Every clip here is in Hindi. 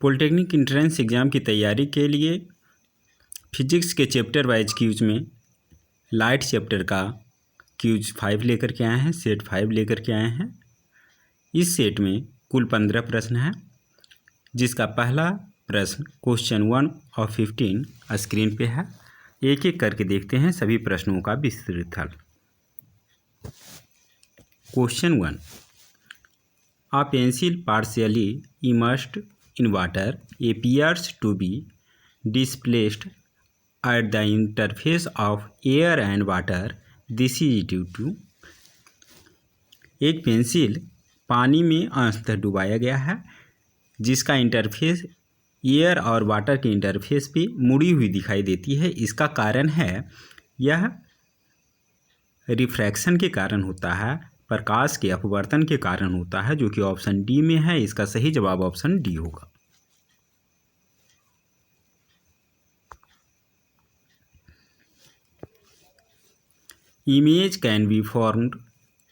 पॉलिटेक्निक एंट्रेंस एग्ज़ाम की तैयारी के लिए फिजिक्स के चैप्टर वाइज क्यूज में लाइट चैप्टर का क्यूज 5 लेकर के आए हैं, सेट 5 लेकर के आए हैं। इस सेट में कुल 15 प्रश्न हैं, जिसका पहला प्रश्न क्वेश्चन 1 और 15 स्क्रीन पे है। एक एक करके देखते हैं सभी प्रश्नों का विस्तृत हल। Question 1, A pencil partially immersed in water appears to be displaced at the interface of air and water. This is due to। एक पेंसिल पानी में अंशतः डुबाया गया है, जिसका इंटरफेस एयर और वाटर के इंटरफेस पे मुड़ी हुई दिखाई देती है। इसका कारण है, यह रिफ्रैक्शन के कारण होता है, प्रकाश के अपवर्तन के कारण होता है, जो कि ऑप्शन डी में है। इसका सही जवाब ऑप्शन डी होगा। Image can be formed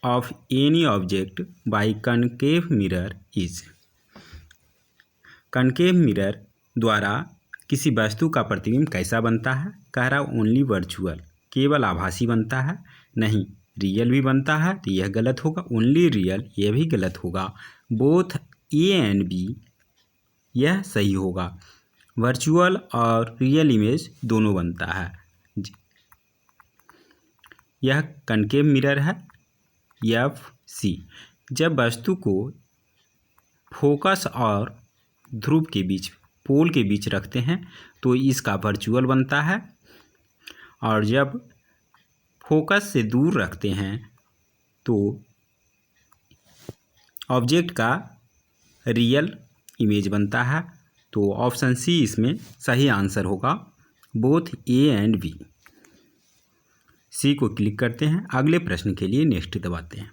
of any object by concave mirror is. Concave mirror द्वारा किसी वस्तु का प्रतिबिंब कैसा बनता है? कह रहा ओनली वर्चुअल, केवल आभासी बनता है। नहीं, रियल भी बनता है, तो यह गलत होगा। ओनली रियल, यह भी गलत होगा। बोथ ए एंड बी, यह सही होगा। वर्चुअल और रियल इमेज दोनों बनता है। यह कनकेव मिरर है। FC, जब वस्तु को फोकस और ध्रुव के बीच, पोल के बीच रखते हैं तो इसका वर्चुअल बनता है, और जब फोकस से दूर रखते हैं तो ऑब्जेक्ट का रियल इमेज बनता है। तो ऑप्शन सी इसमें सही आंसर होगा। Both A and B. C को क्लिक करते हैं। अगले प्रश्न के लिए नेक्स्ट दबाते हैं।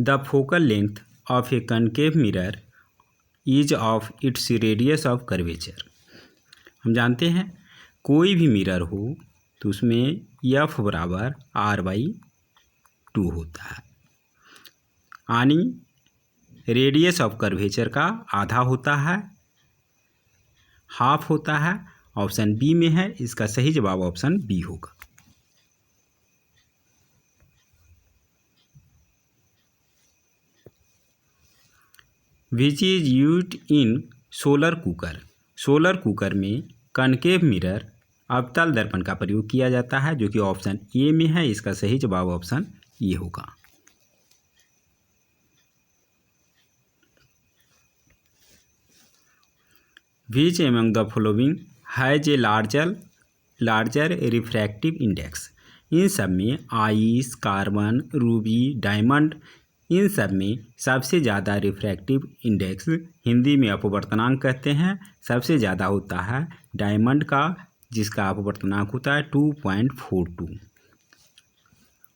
The focal length of A concave mirror is of its radius of curvature. हम जानते हैं कोई भी मिरर हो तो उसमें F बराबर R/2 होता है, यानी रेडियस ऑफ कर्वेचर का आधा होता है, हाफ होता है। ऑप्शन बी में है। इसका सही जवाब ऑप्शन बी होगा। Which is used in solar cooker. Solar cooker में कनकेव मिरर अवतल दर्पण का प्रयोग किया जाता है, जो कि ऑप्शन ए में है। इसका सही जवाब ऑप्शन ए होगा। Which among the following has a larger refractive index. इन सब में आइस, कार्बन, रूबी, डायमंड, इन सब में सबसे ज़्यादा रिफ्रैक्टिव इंडेक्स, हिंदी में अपवर्तनांक कहते हैं, सबसे ज़्यादा होता है डायमंड का, जिसका अपवर्तनांक होता है 2.42।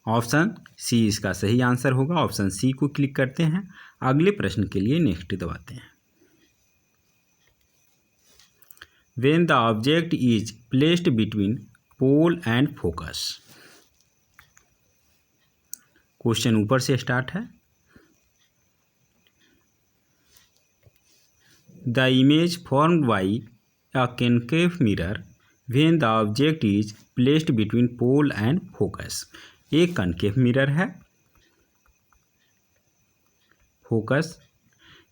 ऑप्शन सी इसका सही आंसर होगा। ऑप्शन सी को क्लिक करते हैं। अगले प्रश्न के लिए नेक्स्ट दबाते हैं। When the object is placed between pole and focus। Question ऊपर से स्टार्ट है। The image formed by a concave mirror when the object is placed between pole and focus। एक कनकेव मिरर है। फोकस,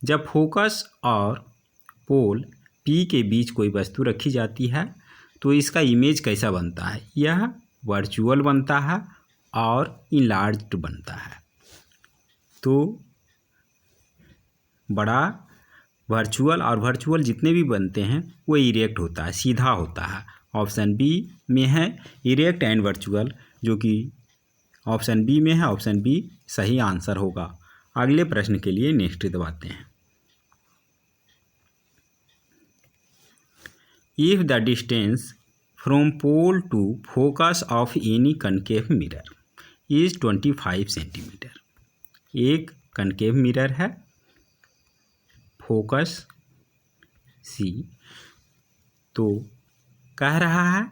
जब फोकस और पोल P के बीच कोई वस्तु रखी जाती है तो इसका इमेज कैसा बनता है? यह वर्चुअल बनता है और इनलार्ज्ड बनता है। तो बड़ा वर्चुअल और वर्चुअल जितने भी बनते हैं वो इरेक्ट होता है, सीधा होता है। ऑप्शन बी में है इरेक्ट एंड वर्चुअल, जो कि ऑप्शन बी में है। ऑप्शन बी सही आंसर होगा। अगले प्रश्न के लिए नेक्स्ट दबाते हैं। If the distance from pole to focus of any concave mirror is 25 centimetre. एक कनकेव मिरर है, फोकस सी, तो कह रहा है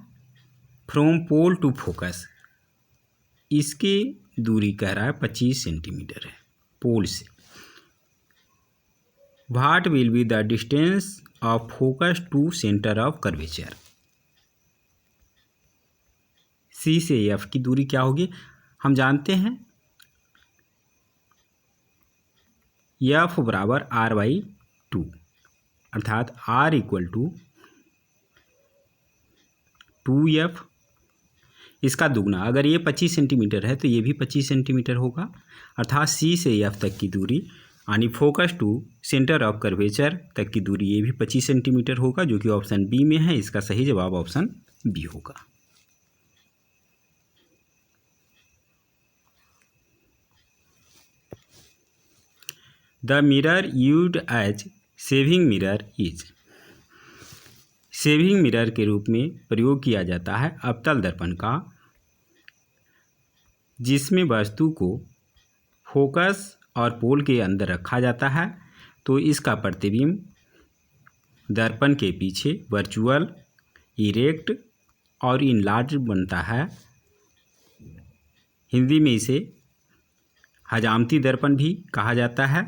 फ्रॉम पोल टू फोकस, इसके दूरी कह रहा है 25 सेंटीमीटर है पोल से। What will be the distance of focus to centre of curvature. C से एफ की दूरी क्या होगी, हम जानते हैं एफ बराबर आर बाई 2, अर्थात आर इक्वल टू 2F, इसका दुगना। अगर ये 25 सेंटीमीटर है तो ये भी 25 सेंटीमीटर होगा, अर्थात सी से एफ तक की दूरी यानी focus to centre of curvature तक की दूरी ये भी 25 सेंटीमीटर होगा, जो कि ऑप्शन बी में है। इसका सही जवाब ऑप्शन बी होगा। The mirror used as shaving mirror is. Shaving mirror के रूप में प्रयोग किया जाता है अवतल दर्पण का, जिसमें वस्तु को फोकस और पोल के अंदर रखा जाता है, तो इसका प्रतिबिंब दर्पण के पीछे वर्चुअल, इरेक्ट और इनलार्ज बनता है। हिंदी में इसे हजामती दर्पण भी कहा जाता है,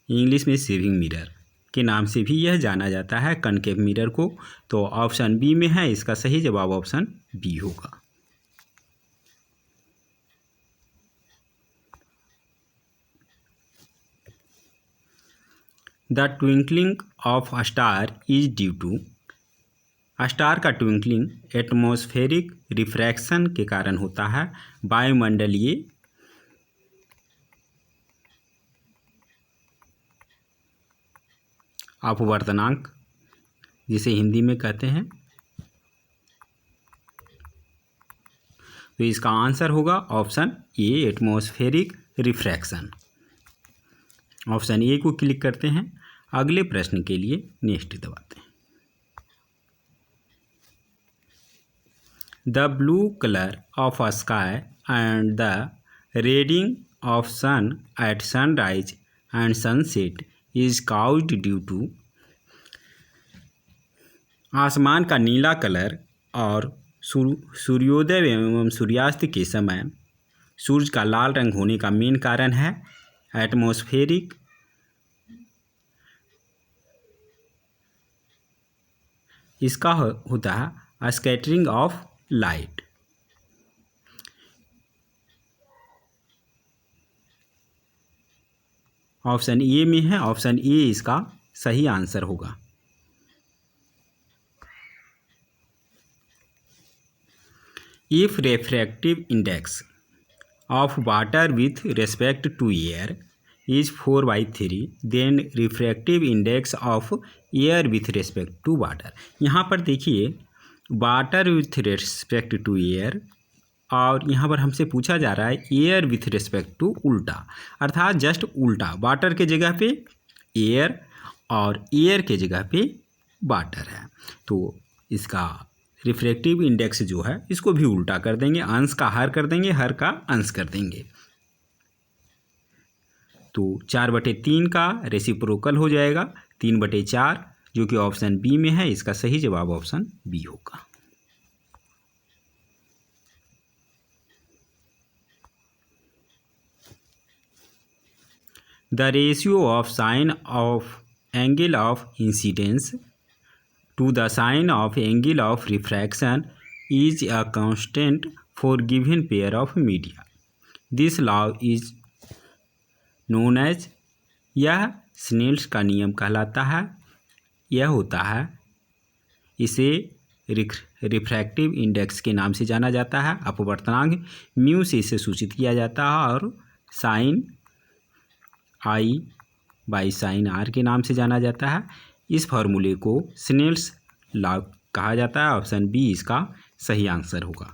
इंग्लिश में सेविंग मिरर के नाम से भी यह जाना जाता है कनकेव मिरर को। तो ऑप्शन बी में है, इसका सही जवाब ऑप्शन बी होगा। The twinkling of a star is due to. Star का ट्विंकलिंग एटमॉस्फेरिक रिफ्रैक्शन के कारण होता है, वायुमंडलीय अपवर्तनांक जिसे हिंदी में कहते हैं। तो इसका आंसर होगा option A, atmospheric refraction. Option A को क्लिक करते हैं। अगले प्रश्न के लिए नेक्स्ट दबाते हैं। The blue colour of a sky and the reddening of sun at sunrise and sunset is caused due to. आसमान का नीला कलर और सूर्योदय एवं सूर्यास्त के समय सूर्य का लाल रंग होने का मेन कारण है एटमॉस्फेरिक इसका होता है scattering of light. Option A में है, ऑप्शन ए इसका सही आंसर होगा। If refractive index of water with respect to air is 4/3, then refractive index of air with respect to water. यहाँ पर देखिए water with respect to air, और यहाँ पर हमसे पूछा जा रहा है एयर विथ रेस्पेक्ट टू उल्टा, अर्थात जस्ट उल्टा, वाटर के जगह पे एयर और एयर के जगह पे वाटर है। तो इसका रिफ्रैक्टिव इंडेक्स जो है इसको भी उल्टा कर देंगे, अंश का हर कर देंगे, हर का अंश कर देंगे। तो 4/3 का रेसिप्रोकल हो जाएगा 3/4, जो कि ऑप्शन बी में है। इसका सही जवाब ऑप्शन बी होगा। The ratio of sine of angle of incidence to the sine of angle of refraction is a constant for given pair of media. This law is known as, यह स्नेल्स का नियम कहलाता है। यह होता है, इसे रिफ्रैक्टिव इंडेक्स के नाम से जाना जाता है। अपवर्तनांक म्यू से इसे सूचित किया जाता है, और sine I by sine R के नाम से जाना जाता है। इस फार्मूले को स्नेल्स लॉ कहा जाता है। ऑप्शन बी इसका सही आंसर होगा।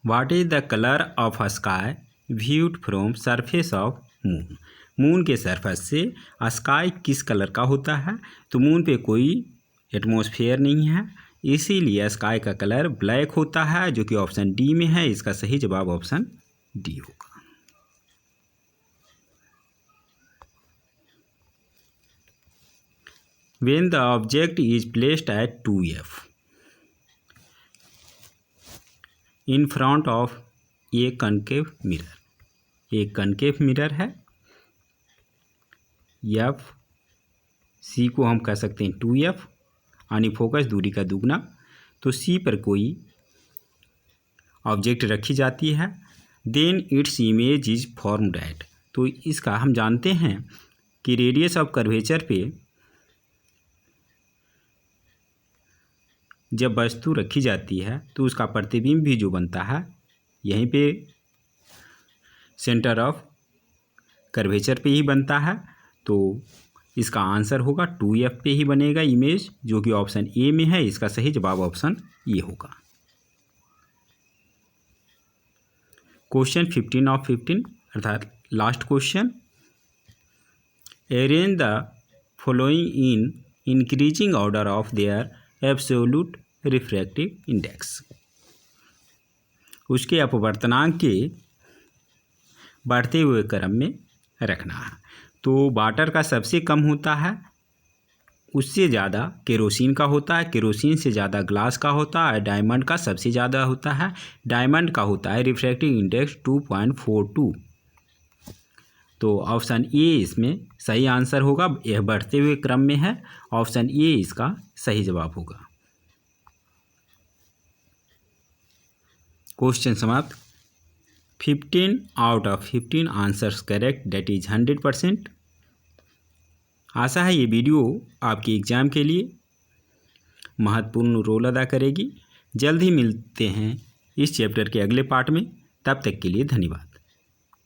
What is the colour of a sky viewed from surface of moon. Moon के सरफेस से स्काई किस कलर का होता है। तो मून पे कोई एटमॉस्फेयर नहीं है, इसीलिए स्काई का कलर ब्लैक होता है, जो कि ऑप्शन डी में है। इसका सही जवाब ऑप्शन डी होगा। When the object is placed at 2F, in front of A concave mirror. एक कनकेव मिरर है, एफ सी को हम कह सकते हैं 2f, यानी फोकस दूरी का दुगना। तो सी पर कोई ऑब्जेक्ट रखी जाती है, then its image is formed at. तो इसका हम जानते हैं कि रेडियस ऑफ कर्वेचर पे जब वस्तु रखी जाती है तो उसका प्रतिबिंब भी जो बनता है यहीं पे सेंटर ऑफ कर्वेचर पे ही बनता है। तो इसका आंसर होगा 2f पे ही बनेगा इमेज, जो कि ऑप्शन ए में है। इसका सही जवाब ऑप्शन ए होगा। क्वेश्चन 15 ऑफ 15 अर्थात last question, arrange the following in increasing order of their absolute refractive index. उसके अपवर्तनांक के बढ़ते हुए क्रम में रखना है। तो वाटर का सबसे कम होता है, उससे ज़्यादा केरोसिन का होता है, केरोसिन से ज़्यादा ग्लास का होता है, डायमंड का सबसे ज़्यादा होता है, डायमंड का होता है रिफ्रैक्टिव इंडेक्स 2.42। तो ऑप्शन ए इसमें सही आंसर होगा। यह बढ़ते हुए क्रम में है, ऑप्शन ए इसका सही जवाब होगा। क्वेश्चन समाप्त। 15 out of 15 answers correct, that is 100%। आशा है ये वीडियो आपके एग्ज़ाम के लिए महत्वपूर्ण रोल अदा करेगी। जल्द ही मिलते हैं इस चैप्टर के अगले पार्ट में, तब तक के लिए धन्यवाद।